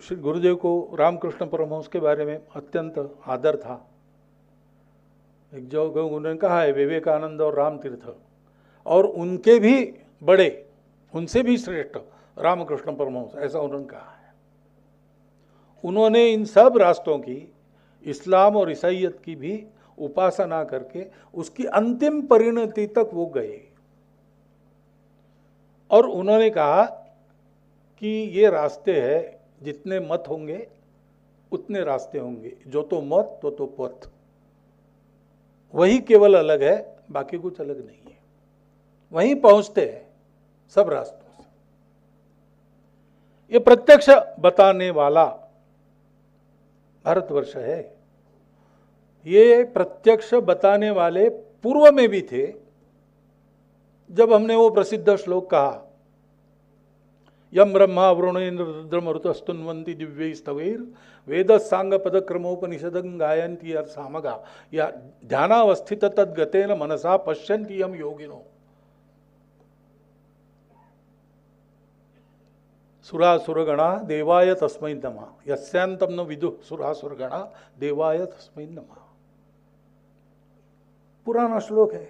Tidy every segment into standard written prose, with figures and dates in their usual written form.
श्री गुरुदेव को रामकृष्ण परमहंस के बारे में अत्यंत आदर था। एक जो उन्होंने कहा है विवेकानंद और राम तीर्थ, और उनके भी बड़े, उनसे भी श्रेष्ठ रामकृष्ण परमहंस, ऐसा उन्होंने कहा है। उन्होंने इन सब रास्तों की, इस्लाम और ईसाईयत की भी उपासना करके उसकी अंतिम परिणति तक वो गए, और उन्होंने कहा कि ये रास्ते हैं, जितने मत होंगे उतने रास्ते होंगे, जो तो मत तो पथ, वही केवल अलग है, बाकी कुछ अलग नहीं है, वहीं पहुंचते हैं सब रास्तों से। ये प्रत्यक्ष बताने वाला भारतवर्ष है। ये प्रत्यक्ष बताने वाले पूर्व में भी थे। जब हमने वो प्रसिद्ध श्लोक कहा, यम ब्रह्मा वरुणेन्द्र रुद्रमरुतस्तुन्वन्ति दिव्यै स्तवैर वेद सांग पद क्रमोपनिषदं गायन्ति सामगा या ध्यानावस्थित तद्गतेन मनसा पश्यन्ति यम योगिनो सुरासुरगणा देवाय तस्मै नमः यस्यांतं न विदुः सुरासुरगणा देवाय तस्मै नमः। पुराना श्लोक है।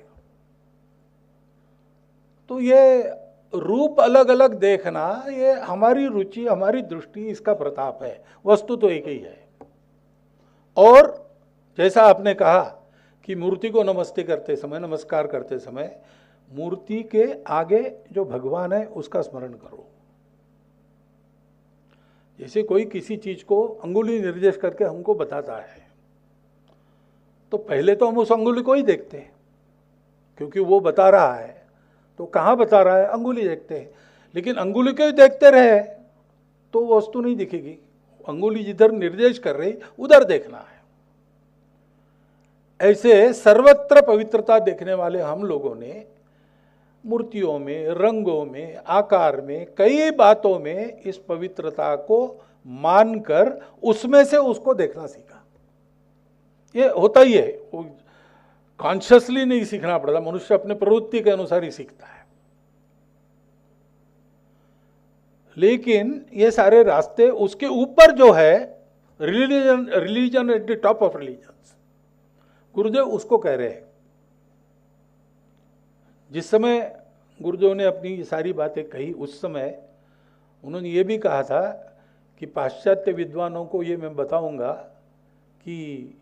तो ये रूप अलग अलग देखना, ये हमारी रुचि, हमारी दृष्टि, इसका प्रताप है। वस्तु तो एक ही है। और जैसा आपने कहा कि मूर्ति को नमस्ते करते समय, नमस्कार करते समय, मूर्ति के आगे जो भगवान है उसका स्मरण करो। जैसे कोई किसी चीज को अंगुली निर्देश करके हमको बताता है, तो पहले तो हम उस अंगुली को ही देखते हैं, क्योंकि वो बता रहा है। तो कहाँ बता रहा है? अंगुली देखते हैं। लेकिन अंगुली को ही देखते रहे तो वस्तु नहीं दिखेगी। अंगुली जिधर निर्देश कर रही उधर देखना है। ऐसे सर्वत्र पवित्रता देखने वाले हम लोगों ने मूर्तियों में, रंगों में, आकार में, कई बातों में इस पवित्रता को मानकर उसमें से उसको देखना सीखा। ये होता ही है, कॉन्शियसली नहीं सीखना पड़ता। मनुष्य अपने प्रवृत्ति के अनुसार ही सीखता है। लेकिन ये सारे रास्ते, उसके ऊपर जो है religion at the top of religions, गुरुदेव उसको कह रहे हैं। जिस समय गुरुदेव ने अपनी सारी बातें कही, उस समय उन्होंने ये भी कहा था कि पाश्चात्य विद्वानों को ये मैं बताऊंगा कि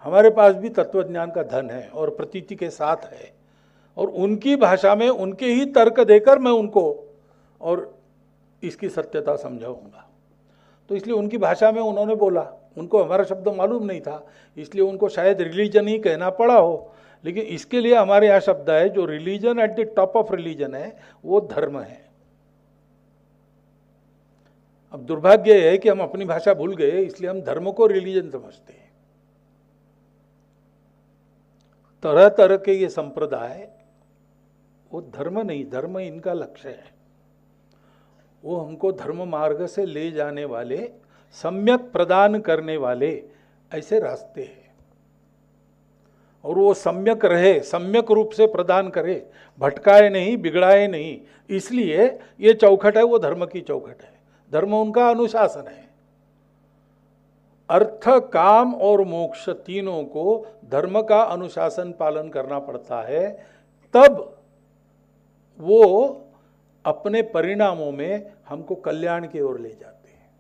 हमारे पास भी तत्वज्ञान का धन है और प्रतीति के साथ है, और उनकी भाषा में उनके ही तर्क देकर मैं उनको और इसकी सत्यता समझाऊंगा। तो इसलिए उनकी भाषा में उन्होंने बोला। उनको हमारा शब्द मालूम नहीं था, इसलिए उनको शायद रिलीजन ही कहना पड़ा हो। लेकिन इसके लिए हमारे यहाँ शब्द है, जो religion at the top of religion है वो धर्म है। अब दुर्भाग्य है कि हम अपनी भाषा भूल गए, इसलिए हम धर्म को रिलीजन समझते हैं। तरह तरह के ये संप्रदाय, वो धर्म नहीं, धर्म इनका लक्ष्य है। वो हमको धर्म मार्ग से ले जाने वाले, सम्यक प्रदान करने वाले ऐसे रास्ते हैं। और वो सम्यक रहे, सम्यक रूप से प्रदान करे, भटकाए नहीं, बिगड़ाए नहीं। इसलिए ये चौखट है, वो धर्म की चौखट है। धर्म उनका अनुशासन है। अर्थ, काम और मोक्ष तीनों को धर्म का अनुशासन पालन करना पड़ता है, तब वो अपने परिणामों में हमको कल्याण की ओर ले जाते हैं।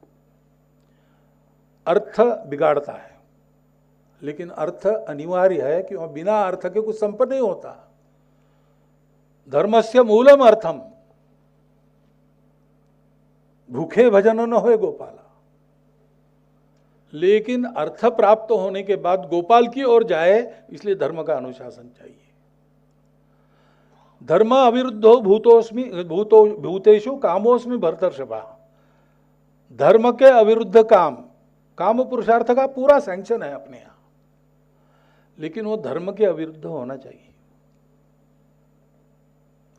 अर्थ बिगाड़ता है, लेकिन अर्थ अनिवार्य है, कि बिना अर्थ के कुछ संपन्न नहीं होता। धर्मस्य मूलम अर्थम, भूखे भजन न होए गोपाला। लेकिन अर्थ प्राप्त होने के बाद गोपाल की ओर जाए, इसलिए धर्म का अनुशासन चाहिए। धर्म अविरुद्धो भूतेषु कामोस्मि भरतर्षभा। धर्म के अविरुद्ध काम पुरुषार्थ का पूरा सैंक्शन है अपने यहां, लेकिन वो धर्म के अविरुद्ध होना चाहिए।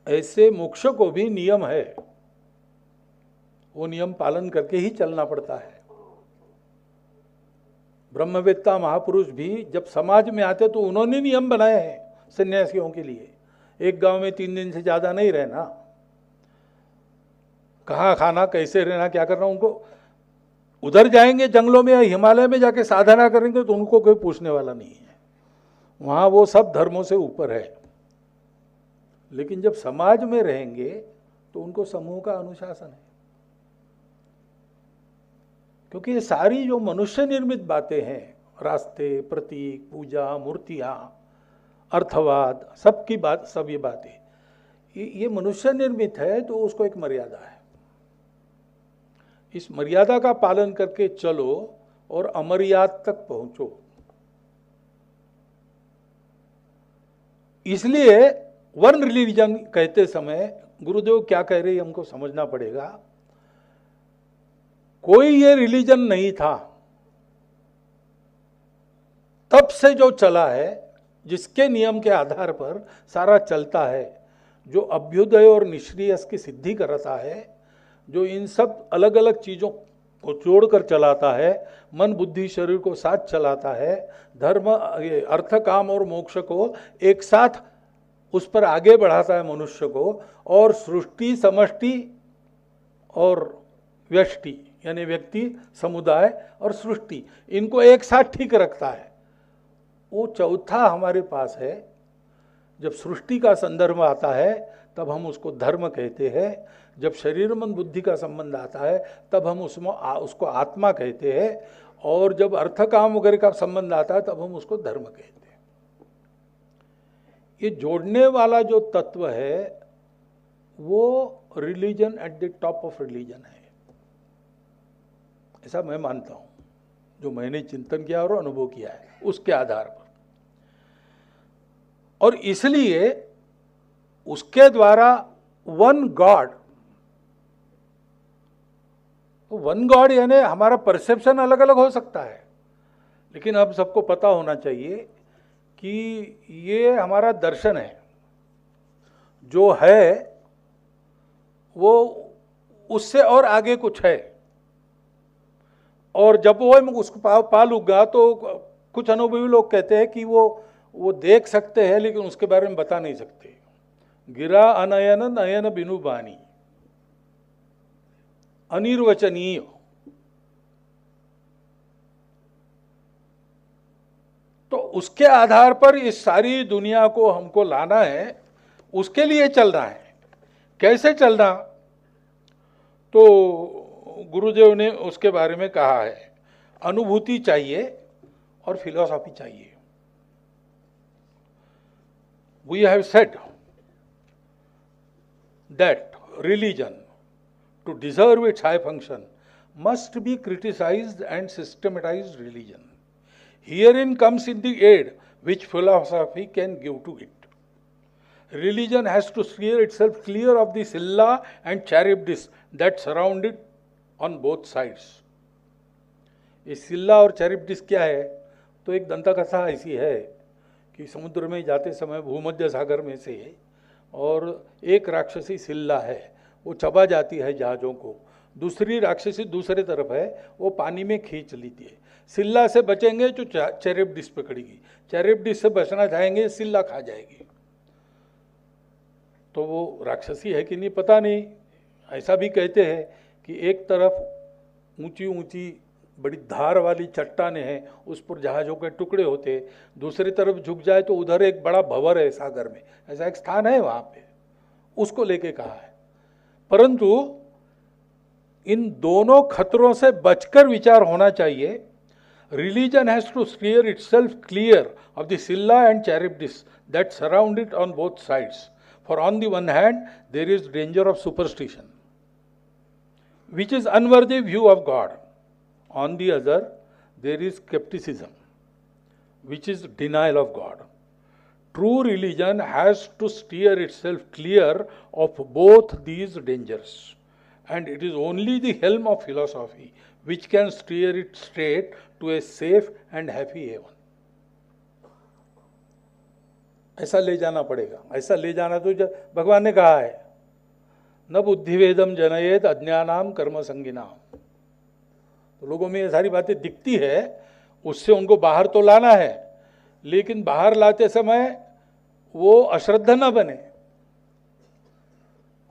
ऐसे मोक्ष को भी नियम है, वो नियम पालन करके ही चलना पड़ता है। ब्रह्मवेत्ता महापुरुष भी जब समाज में आते तो उन्होंने नियम बनाए हैं सन्यासियों के लिए। एक गांव में 3 दिन से ज्यादा नहीं रहना, कहाँ खाना, कैसे रहना, क्या करना, उनको उधर जाएंगे जंगलों में या हिमालय में जाके साधना करेंगे तो उनको कोई पूछने वाला नहीं है, वहां वो सब धर्मों से ऊपर है। लेकिन जब समाज में रहेंगे तो उनको समूह का अनुशासन है, क्योंकि ये सारी जो मनुष्य निर्मित बातें हैं, रास्ते, प्रतीक, पूजा, मूर्तियां, अर्थवाद, सबकी बात, सब ये बातें, ये मनुष्य निर्मित है, तो उसको एक मर्यादा है। इस मर्यादा का पालन करके चलो और अमर्याद तक पहुंचो। इसलिए वन रिलीजन कहते समय गुरुदेव क्या कह रहे हैं हमको समझना पड़ेगा। कोई ये रिलीजन नहीं था, तब से जो चला है, जिसके नियम के आधार पर सारा चलता है, जो अभ्युदय और निश्रेयस की सिद्धि करता है, जो इन सब अलग अलग चीजों को जोड़कर चलाता है, मन बुद्धि शरीर को साथ चलाता है, धर्म, अर्थ, काम और मोक्ष को एक साथ उस पर आगे बढ़ाता है मनुष्य को, और सृष्टि, समष्टि और व्यष्टि यानी व्यक्ति, समुदाय और सृष्टि, इनको एक साथ ठीक रखता है। वो चौथा हमारे पास है। जब सृष्टि का संदर्भ आता है तब हम उसको धर्म कहते हैं, जब शरीर मन बुद्धि का संबंध आता है तब हम उसको आत्मा कहते हैं, और जब अर्थ काम वगैरह का संबंध आता है तब हम उसको धर्म कहते हैं। ये जोड़ने वाला जो तत्व है वो religion at the top of religion है, ऐसा मैं मानता हूं, जो मैंने चिंतन किया और अनुभव किया है उसके आधार पर। और इसलिए उसके द्वारा वन गॉड, तो वन गॉड यानी हमारा परसेप्शन अलग अलग हो सकता है, लेकिन अब सबको पता होना चाहिए कि ये हमारा दर्शन है, जो है वो उससे और आगे कुछ है। और जब वो उसको पालूंगा तो कुछ अनुभवी लोग कहते हैं कि वो देख सकते हैं लेकिन उसके बारे में बता नहीं सकते। गिरा अनयन नयन बिनु बानी, अनिर्वचनीय। तो उसके आधार पर इस सारी दुनिया को हमको लाना है, उसके लिए चलना है। कैसे चलना, तो गुरुदेव ने उसके बारे में कहा है, अनुभूति चाहिए और फिलॉसफी चाहिए। We have said that religion, to deserve its high function, must be criticized and systematized religion. Herein comes in the aid which philosophy can give to it. Religion has to steer itself clear of the Scylla and Charybdis that surround it on both sides. ये सिल्ला और चैरिब्डिस क्या है, तो एक दंतकथा ऐसी है कि समुद्र में जाते समय भूमध्य सागर में से और एक राक्षसी सिल्ला है, वो चबा जाती है जहाज़ों को, दूसरी राक्षसी दूसरे तरफ है, वो पानी में खींच लेती है। सिल्ला से बचेंगे तो चैरिब्डिस पकड़ेगी, चैरिब्डिस से बचना चाहेंगे सिल्ला खा जाएगी। तो वो राक्षसी है कि नहीं पता नहीं। ऐसा भी कहते हैं कि एक तरफ ऊंची ऊंची बड़ी धार वाली चट्टानें हैं, उस पर जहाज़ों के टुकड़े होते, दूसरी तरफ झुक जाए तो उधर एक बड़ा भंवर है सागर में, ऐसा एक स्थान है वहाँ पे, उसको लेके कहा है। परंतु इन दोनों खतरों से बचकर विचार होना चाहिए। Religion has to steer itself clear of the Scylla and Charybdis that surround it on both sides, for on the one hand there is danger of superstition which is unworthy view of God. On the other, there is skepticism, which is denial of God. True religion has to steer itself clear of both these dangers, and it is only the helm of philosophy which can steer it straight to a safe and happy haven. ऐसा ले जाना पड़ेगा, ऐसा ले जाना तो भगवान ने कहा है, न बुद्धिवेदम जनयेत अज्ञानाम कर्म संगिनाम। तो लोगों में ये सारी बातें दिखती है, उससे उनको बाहर तो लाना है, लेकिन बाहर लाते समय वो अश्रद्धा न बने,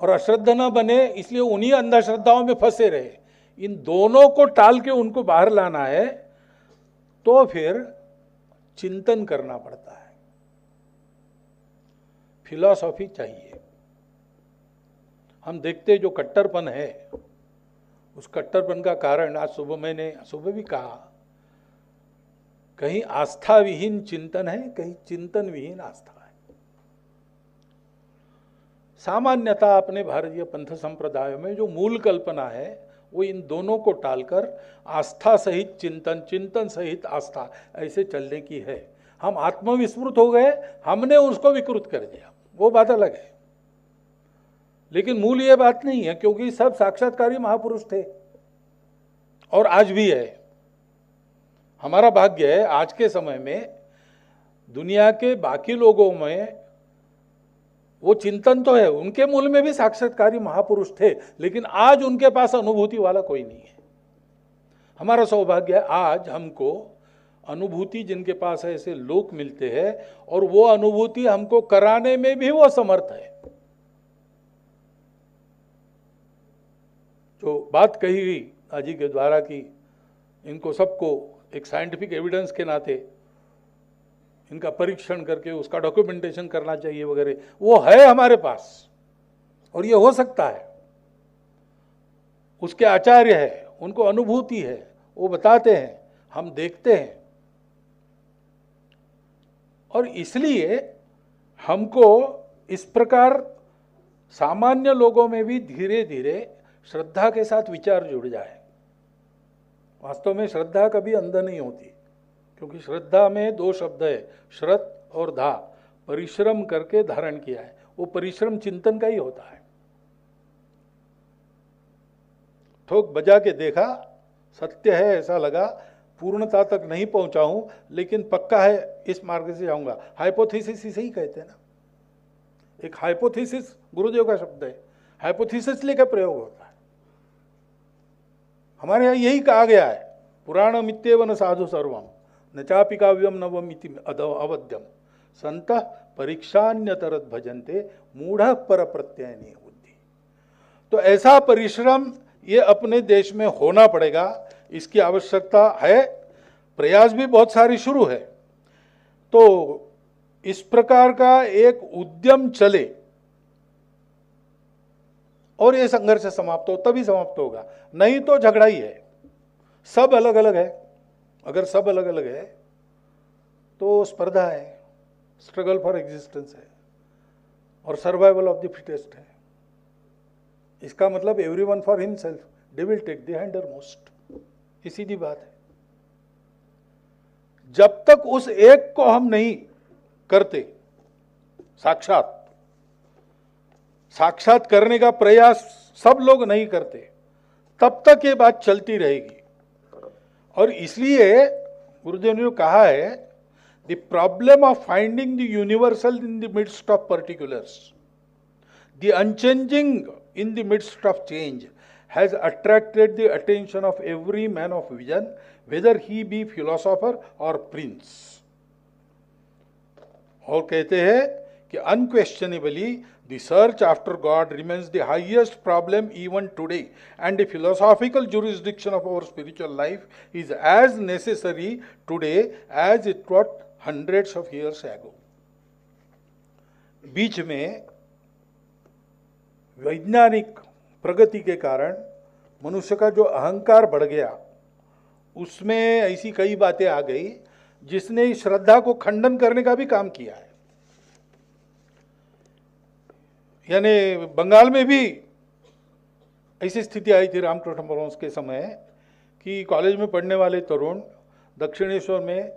और अश्रद्धा न बने इसलिए उन्हीं अंधश्रद्धाओं में फंसे रहे। इन दोनों को टाल के उनको बाहर लाना है तो फिर चिंतन करना पड़ता है, फिलॉसफी चाहिए। हम देखते जो कट्टरपन है, उस कट्टरपन का कारण आज सुबह भी कहा, कहीं आस्था विहीन चिंतन है, कहीं चिंतन विहीन आस्था है। सामान्यतः अपने भारतीय पंथ संप्रदायों में जो मूल कल्पना है वो इन दोनों को टालकर आस्था सहित चिंतन, चिंतन सहित आस्था, ऐसे चलने की है। हम आत्मविस्मृत हो गए, हमने उसको विकृत कर दिया, वो बात अलग है। लेकिन मूल ये बात नहीं है, क्योंकि सब साक्षात्कारी महापुरुष थे और आज भी है। हमारा भाग्य है आज के समय में दुनिया के बाकी लोगों में वो चिंतन तो है, उनके मूल में भी साक्षात्कारी महापुरुष थे, लेकिन आज उनके पास अनुभूति वाला कोई नहीं है। हमारा सौभाग्य है आज हमको अनुभूति जिनके पास है ऐसे लोग मिलते हैं, और वो अनुभूति हमको कराने में भी वो समर्थ है। जो बात कही हुई आजी के द्वारा कि इनको सबको एक साइंटिफिक एविडेंस के नाते इनका परीक्षण करके उसका डॉक्यूमेंटेशन करना चाहिए वगैरह, वो है हमारे पास और ये हो सकता है। उसके आचार्य है, उनको अनुभूति है, वो बताते हैं, हम देखते हैं। और इसलिए हमको इस प्रकार सामान्य लोगों में भी धीरे धीरे श्रद्धा के साथ विचार जुड़ जाए। वास्तव में श्रद्धा कभी अंध नहीं होती, क्योंकि श्रद्धा में दो शब्द है, श्रद्ध और धा, परिश्रम करके धारण किया है। वो परिश्रम चिंतन का ही होता है। ठोक बजा के देखा, सत्य है ऐसा लगा, पूर्णता तक नहीं पहुंचा हूं लेकिन पक्का है इस मार्ग से जाऊंगा। हाइपोथेसिस इसे ही कहते हैं ना। एक हाइपोथेसिस गुरुदेव का शब्द है, हाइपोथेसिस लेकर प्रयोग होता है। हमारे यहां यही कहा गया है, पुराणम इत्येव न साधु सर्वम न चापि काव्यम नवम इति अवध्यम संतः परीक्षान्यतरत भजन्ते मूढ़ पर प्रत्ययनी बुद्धि। तो ऐसा परिश्रम ये अपने देश में होना पड़ेगा, इसकी आवश्यकता है। प्रयास भी बहुत सारी शुरू है। तो इस प्रकार का एक उद्यम चले और ये संघर्ष समाप्त हो, तभी समाप्त होगा, नहीं तो झगड़ा ही है। सब अलग अलग है। अगर सब अलग अलग है तो स्पर्धा है, स्ट्रगल फॉर एग्जिस्टेंस है और सर्वाइवल ऑफ द फिटेस्ट है। इसका मतलब everyone for himself, they will take the hindmost. ये सीधी बात है। जब तक उस एक को हम नहीं करते, साक्षात करने का प्रयास सब लोग नहीं करते, तब तक ये बात चलती रहेगी। और इसलिए गुरुदेव ने कहा है, the problem of finding the universal in the midst of particulars, the unchanging in the midst of change has attracted the attention of every man of vision, whether he be philosopher or prince. और कहते हैं कि unquestionably the search after God remains the highest problem even today, and the philosophical jurisdiction of our spiritual life is as necessary today as it was hundreds of years ago. बीच में वैज्ञानिक प्रगति के कारण मनुष्य का जो अहंकार बढ़ गया, उसमें ऐसी कई बातें आ गई जिसने इस श्रद्धा को खंडन करने का भी काम किया है। यानी बंगाल में भी ऐसी स्थिति आई थी रामकृष्ण परमहंस के समय कि कॉलेज में पढ़ने वाले तरुण दक्षिणेश्वर में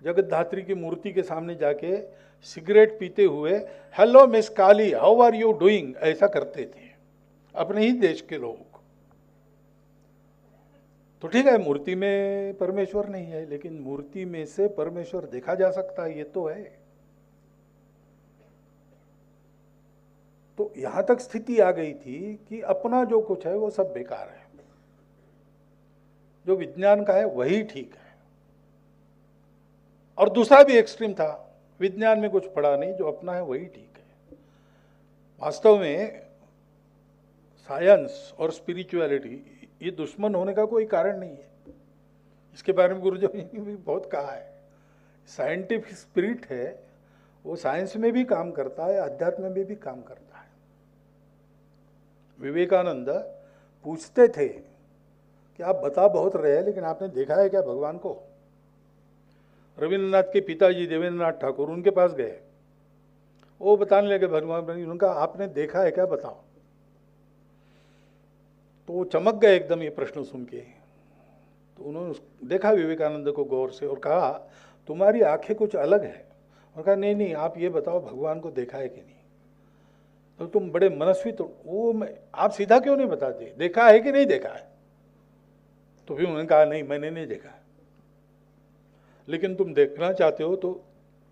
जगतधात्री की मूर्ति के सामने जाके सिगरेट पीते हुए, hello miss Kali, how are you doing, ऐसा करते थे अपने ही देश के लोग। तो ठीक है, मूर्ति में परमेश्वर नहीं है, लेकिन मूर्ति में से परमेश्वर देखा जा सकता है, ये तो है। तो यहां तक स्थिति आ गई थी कि अपना जो कुछ है वो सब बेकार है, जो विज्ञान का है वही ठीक है। और दूसरा भी एक्सट्रीम था, विज्ञान में कुछ पड़ा नहीं, जो अपना है वही ठीक है। वास्तव में साइंस और स्पिरिचुअलिटी ये दुश्मन होने का कोई कारण नहीं है। इसके बारे में गुरुदेव जी ने भी बहुत कहा है। साइंटिफिक स्पिरिट है, वो साइंस में भी काम करता है, अध्यात्म में भी काम करता है। विवेकानंद पूछते थे कि आप बता बहुत रहे हैं, लेकिन आपने देखा है क्या भगवान को? रविन्द्रनाथ के पिताजी देवेंद्रनाथ ठाकुर उनके पास गए, वो बताने लगे भगवान, उनका आपने देखा है क्या, बताओ। तो वो चमक गए एकदम ये प्रश्न सुन के। तो उन्होंने देखा विवेकानंद को गौर से और कहा, तुम्हारी आंखें कुछ अलग है। और कहा नहीं नहीं, आप ये बताओ भगवान को देखा है कि नहीं। तो तुम बड़े मनस्वी, तो वो आप सीधा क्यों नहीं बताते, देखा है कि नहीं देखा है? तो फिर उन्होंने कहा नहीं, मैंने नहीं देखा, लेकिन तुम देखना चाहते हो तो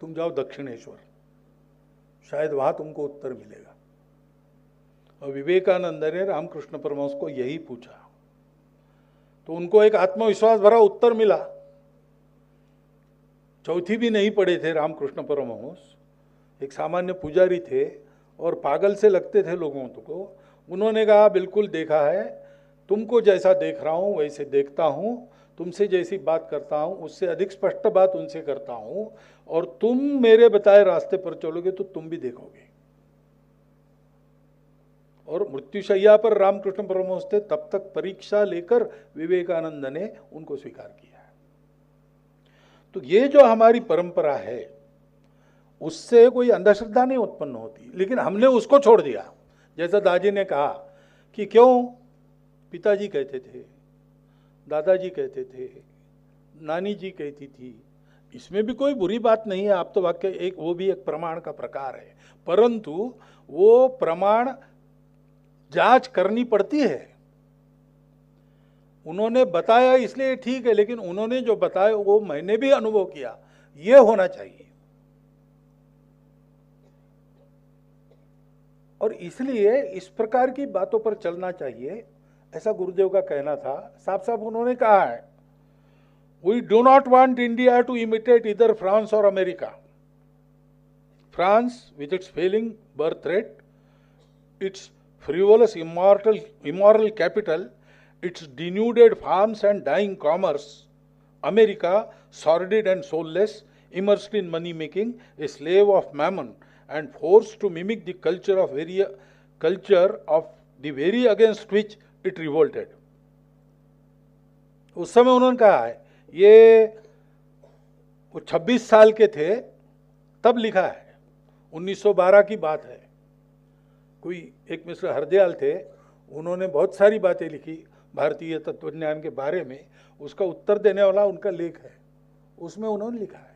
तुम जाओ दक्षिणेश्वर, शायद वहां तुमको उत्तर मिलेगा। और विवेकानंद ने रामकृष्ण परमहंस को यही पूछा, तो उनको एक आत्मविश्वास भरा उत्तर मिला। चौथी भी नहीं पढ़े थे रामकृष्ण परमहंस, एक सामान्य पुजारी थे और पागल से लगते थे लोगों को। उन्होंने कहा बिल्कुल देखा है, तुमको जैसा देख रहा हूं वैसे देखता हूं, तुमसे जैसी बात करता हूं उससे अधिक स्पष्ट बात उनसे करता हूं, और तुम मेरे बताए रास्ते पर चलोगे तो तुम भी देखोगे। और मृत्युशैया पर रामकृष्ण परमहंस थे, तब तक परीक्षा लेकर विवेकानंद ने उनको स्वीकार किया है। तो ये जो हमारी परंपरा है उससे कोई अंधश्रद्धा नहीं उत्पन्न होती, लेकिन हमने उसको छोड़ दिया। जैसा दादी ने कहा कि क्यों पिताजी कहते थे, दादाजी कहते थे, नानी जी कहती थी, इसमें भी कोई बुरी बात नहीं है। आप तो वाक्य एक, वो भी एक प्रमाण का प्रकार है, परंतु वो प्रमाण जांच करनी पड़ती है। उन्होंने बताया इसलिए ठीक है, लेकिन उन्होंने जो बताया वो मैंने भी अनुभव किया, ये होना चाहिए। और इसलिए इस प्रकार की बातों पर चलना चाहिए, ऐसा गुरुदेव का कहना था। साफ साफ उन्होंने कहा है, we do not want India to imitate इधर फ्रांस और America. France with its failing birth rate, its frivolous immoral capital, its denuded farms and dying commerce. America, sordid and soulless, immersed in money making, a slave of mammon, and forced to mimic the culture of the very against which it revolted. उस समय उन्होंने कहा है, ये वो 26 साल के थे तब लिखा है, 1912 की बात है। कोई एक मिस्टर हरदयाल थे, उन्होंने बहुत सारी बातें लिखी भारतीय तत्वज्ञान के बारे में, उसका उत्तर देने वाला उनका लेख है, उसमें उन्होंने लिखा है।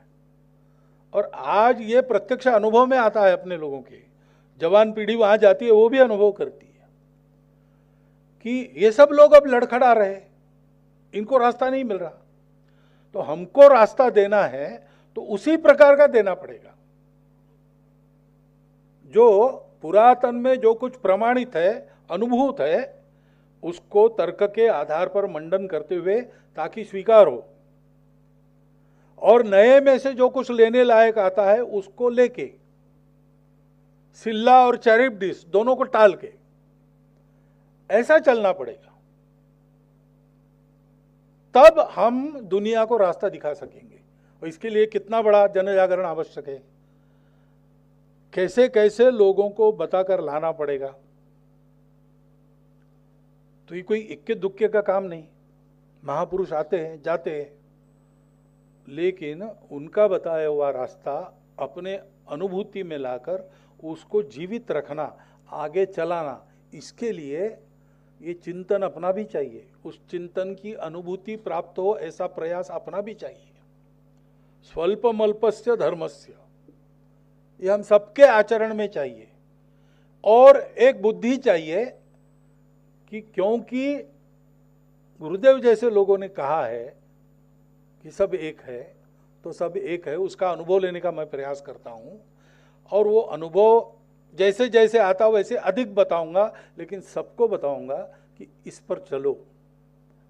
और आज ये प्रत्यक्ष अनुभव में आता है अपने लोगों के, जवान पीढ़ी वहां जाती है वो भी अनुभव करती है कि ये सब लोग अब लड़खड़ा रहे, इनको रास्ता नहीं मिल रहा। तो हमको रास्ता देना है तो उसी प्रकार का देना पड़ेगा, जो पुरातन में जो कुछ प्रमाणित है, अनुभूत है, उसको तर्क के आधार पर मंडन करते हुए ताकि स्वीकार हो, और नए में से जो कुछ लेने लायक आता है उसको लेके, सिल्ला और चैरिप्टिस दोनों को टाल के ऐसा चलना पड़ेगा। तब हम दुनिया को रास्ता दिखा सकेंगे। और इसके लिए कितना बड़ा जन जागरण आवश्यक है, कैसे कैसे लोगों को बताकर लाना पड़ेगा। तो ये कोई इक्के दुक्के का काम नहीं। महापुरुष आते हैं जाते हैं, लेकिन उनका बताया हुआ रास्ता अपने अनुभूति में लाकर उसको जीवित रखना, आगे चलाना, इसके लिए ये चिंतन अपना भी चाहिए। उस चिंतन की अनुभूति प्राप्त हो ऐसा प्रयास अपना भी चाहिए। स्वल्पमल्पस्य धर्मस्य, ये हम सबके आचरण में चाहिए। और एक बुद्धि चाहिए कि क्योंकि गुरुदेव जैसे लोगों ने कहा है कि सब एक है, तो सब एक है, उसका अनुभव लेने का मैं प्रयास करता हूँ। और वो अनुभव जैसे जैसे आता वैसे अधिक बताऊंगा, लेकिन सबको बताऊंगा कि इस पर चलो,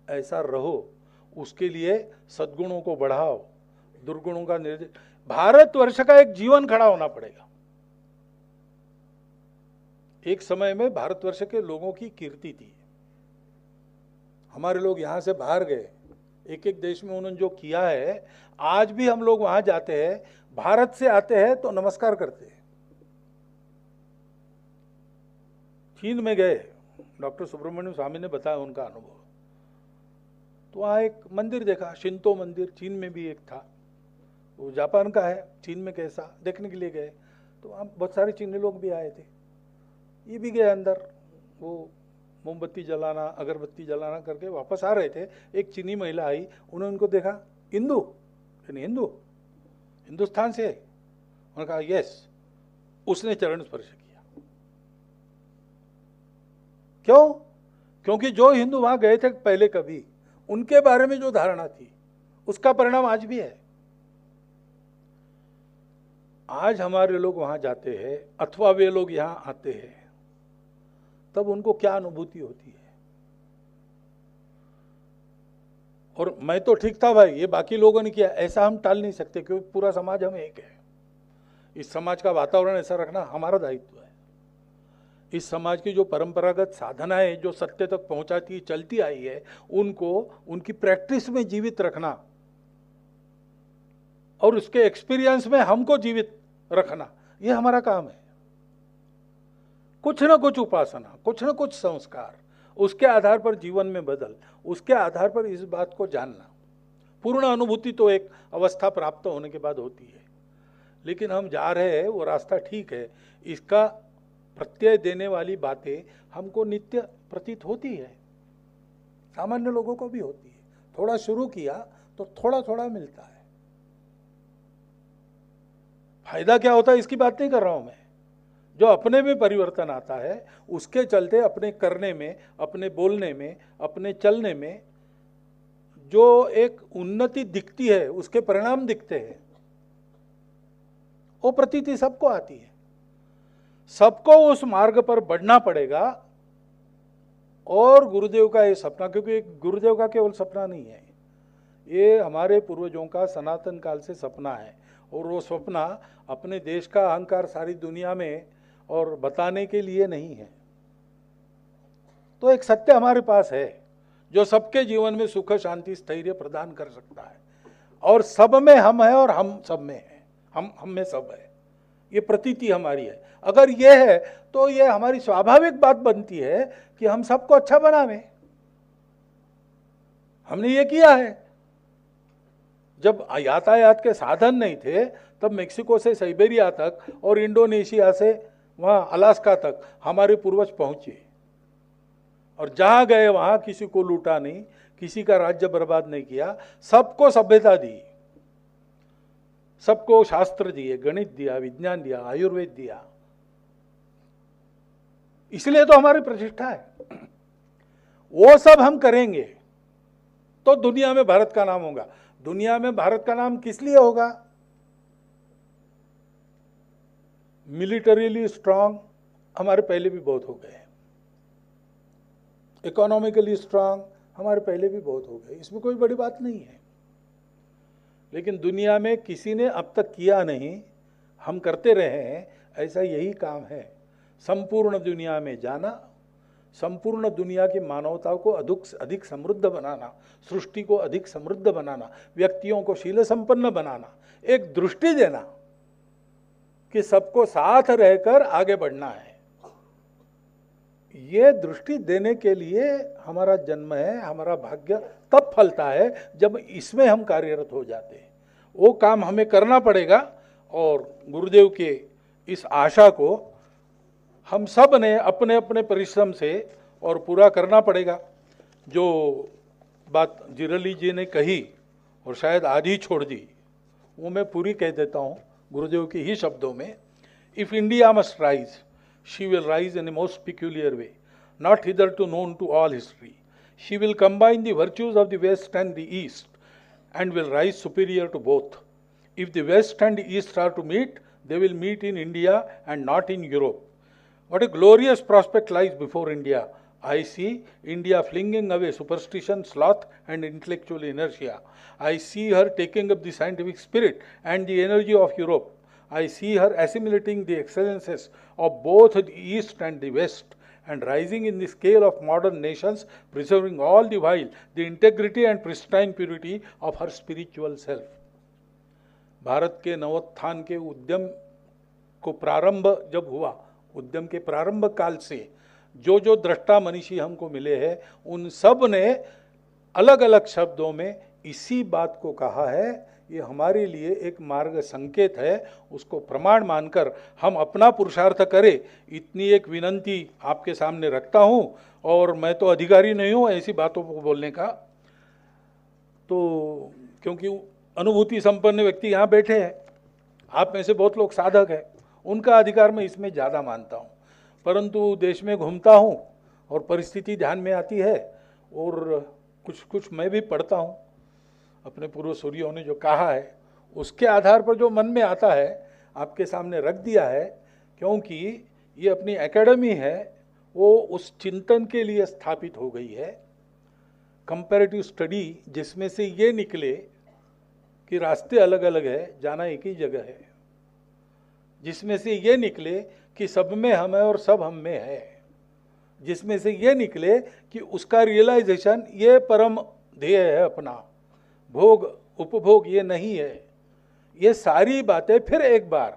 ऐसा रहो, उसके लिए सद्गुणों को बढ़ाओ, दुर्गुणों का निर्देश। भारतवर्ष का एक जीवन खड़ा होना पड़ेगा। एक समय में भारतवर्ष के लोगों की कीर्ति थी, हमारे लोग यहाँ से बाहर गए, एक एक देश में उन्होंने जो किया है, आज भी हम लोग वहाँ जाते हैं, भारत से आते हैं तो नमस्कार करते हैं। चीन में गए, डॉक्टर सुब्रमण्यम स्वामी ने बताया उनका अनुभव, तो वहाँ एक मंदिर देखा, शिंतो मंदिर, चीन में भी एक था, वो जापान का है, चीन में कैसा देखने के लिए गए, तो वहाँ बहुत सारे चीनी लोग भी आए थे, ये भी गए अंदर, वो मोमबत्ती जलाना, अगरबत्ती जलाना करके वापस आ रहे थे। एक चीनी महिला आई, उन्होंने उनको देखा, हिंदू, हिंदू हिंदुस्तान से, उन्होंने कहा यस, उसने चरण स्पर्श किया। क्यों? क्योंकि जो हिंदू वहां गए थे पहले कभी, उनके बारे में जो धारणा थी, उसका परिणाम आज भी है। आज हमारे लोग वहां जाते हैं अथवा वे लोग यहां आते हैं, तब उनको क्या अनुभूति होती है। और मैं तो ठीक था भाई, ये बाकी लोगों ने किया, ऐसा हम टाल नहीं सकते, क्योंकि पूरा समाज हम एक है। इस समाज का वातावरण ऐसा रखना हमारा दायित्व है। इस समाज की जो परंपरागत साधनाएं जो सत्य तक पहुंचाती चलती आई है, उनको उनकी प्रैक्टिस में जीवित रखना और उसके एक्सपीरियंस में हमको जीवित रखना, ये हमारा काम है। कुछ न कुछ उपासना, कुछ न कुछ संस्कार, उसके आधार पर जीवन में बदल, उसके आधार पर इस बात को जानना। पूर्ण अनुभूति तो एक अवस्था प्राप्त होने के बाद होती है, लेकिन हम जा रहे हैं वो रास्ता ठीक है, इसका प्रत्यय देने वाली बातें हमको नित्य प्रतीत होती है, सामान्य लोगों को भी होती है। थोड़ा शुरू किया तो थोड़ा थोड़ा मिलता है। फायदा क्या होता है इसकी बात नहीं कर रहा हूं मैं, जो अपने में परिवर्तन आता है उसके चलते अपने करने में, अपने बोलने में, अपने चलने में जो एक उन्नति दिखती है, उसके परिणाम दिखते हैं, वो प्रतीति सबको आती है। सबको उस मार्ग पर बढ़ना पड़ेगा। और गुरुदेव का ये सपना, क्योंकि गुरुदेव का केवल सपना नहीं है, ये हमारे पूर्वजों का सनातन काल से सपना है, और वो सपना अपने देश का अहंकार सारी दुनिया में और बताने के लिए नहीं है। तो एक सत्य हमारे पास है जो सबके जीवन में सुख, शांति, स्थैर्य प्रदान कर सकता है, और सब में हम हैं और हम सब में हैं, हम में सब है, ये प्रतीति हमारी है। अगर ये है तो ये हमारी स्वाभाविक बात बनती है कि हम सबको अच्छा बनावे। हमने ये किया है। जब यातायात के साधन नहीं थे तब मेक्सिको से साइबेरिया तक और इंडोनेशिया से वहां अलास्का तक हमारे पूर्वज पहुंचे, और जहां गए वहां किसी को लूटा नहीं, किसी का राज्य बर्बाद नहीं किया, सबको सभ्यता दी, सबको शास्त्र दिए, गणित दिया, विज्ञान दिया, आयुर्वेद दिया। इसलिए तो हमारी प्रतिष्ठा है। वो सब हम करेंगे तो दुनिया में भारत का नाम होगा। दुनिया में भारत का नाम किस लिए होगा? मिलिटरीली स्ट्रांग हमारे पहले भी बहुत हो गए, इकोनॉमिकली स्ट्रांग हमारे पहले भी बहुत हो गए, इसमें कोई बड़ी बात नहीं है। लेकिन दुनिया में किसी ने अब तक किया नहीं, हम करते रहे हैं, ऐसा यही काम है। संपूर्ण दुनिया में जाना, संपूर्ण दुनिया की मानवता को अधिक समृद्ध बनाना, सृष्टि को अधिक समृद्ध बनाना, व्यक्तियों को शील संपन्न बनाना, एक दृष्टि देना कि सबको साथ रहकर आगे बढ़ना है। ये दृष्टि देने के लिए हमारा जन्म है, हमारा भाग्य तब फलता है जब इसमें हम कार्यरत हो जाते हैं। वो काम हमें करना पड़ेगा, और गुरुदेव के इस आशा को हम सब ने अपने अपने परिश्रम से और पूरा करना पड़ेगा। जो बात जिरली जी ने कही और शायद आज ही छोड़ दी, वो मैं पूरी कह देता हूँ गुरुदेव के ही शब्दों में। If India must rise, she will rise in a most peculiar way, not hitherto known to all history. She will combine the virtues of the West and the East and will rise superior to both. If the West and the East are to meet, they will meet in India and not in Europe. What a glorious prospect lies before India. I see India flinging away superstition, sloth, and intellectual inertia. I see her taking up the scientific spirit and the energy of Europe. I see her assimilating the excellences of both the East and the West and rising in the scale of modern nations, preserving all the while the integrity and pristine purity of her spiritual self. Bharat के नवोत्थान के उद्यम को प्रारंभ जब हुआ, उद्यम के प्रारंभ काल से जो जो दृष्टा मनीषी हमको मिले हैं, उन सब ने अलग अलग शब्दों में इसी बात को कहा है। ये हमारे लिए एक मार्ग संकेत है, उसको प्रमाण मानकर हम अपना पुरुषार्थ करें, इतनी एक विनंती आपके सामने रखता हूं। और मैं तो अधिकारी नहीं हूं ऐसी बातों को बोलने का, तो क्योंकि अनुभूति संपन्न व्यक्ति यहाँ बैठे हैं, आप में से बहुत लोग साधक हैं, उनका अधिकार मैं इसमें ज़्यादा मानता हूँ। परंतु देश में घूमता हूँ और परिस्थिति ध्यान में आती है, और कुछ कुछ मैं भी पढ़ता हूँ, अपने पूर्वसूरियों ने जो कहा है उसके आधार पर जो मन में आता है आपके सामने रख दिया है। क्योंकि ये अपनी एकेडमी है, वो उस चिंतन के लिए स्थापित हो गई है, कंपैरेटिव स्टडी, जिसमें से ये निकले कि रास्ते अलग अलग है, जाना एक ही जगह है, जिसमें से ये निकले कि सब में हम है और सब हम में है, जिसमें से ये निकले कि उसका रियलाइजेशन ये परम ध्येय है अपना, भोग उपभोग ये नहीं है। ये सारी बातें फिर एक बार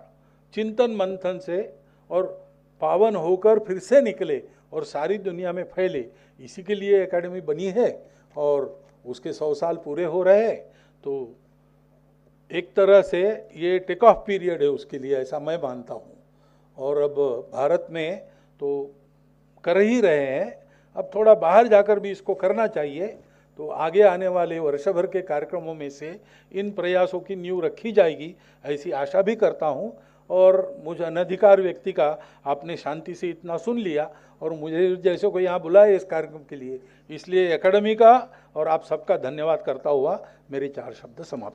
चिंतन मंथन से और पावन होकर फिर से निकले और सारी दुनिया में फैले, इसी के लिए एकेडमी बनी है। और उसके 100 साल पूरे हो रहे हैं, तो एक तरह से ये टेक ऑफ पीरियड है उसके लिए, ऐसा मैं मानता हूँ। और अब भारत में तो कर ही रहे हैं, अब थोड़ा बाहर जाकर भी इसको करना चाहिए। तो आगे आने वाले वर्ष भर के कार्यक्रमों में से इन प्रयासों की नींव रखी जाएगी, ऐसी आशा भी करता हूँ। और मुझे अनधिकार व्यक्ति का आपने शांति से इतना सुन लिया और मुझे जैसे को यहाँ बुलाए इस कार्यक्रम के लिए, इसलिए एकेडमी का और आप सबका धन्यवाद करता हुआ मेरे 4 शब्द समाप्त।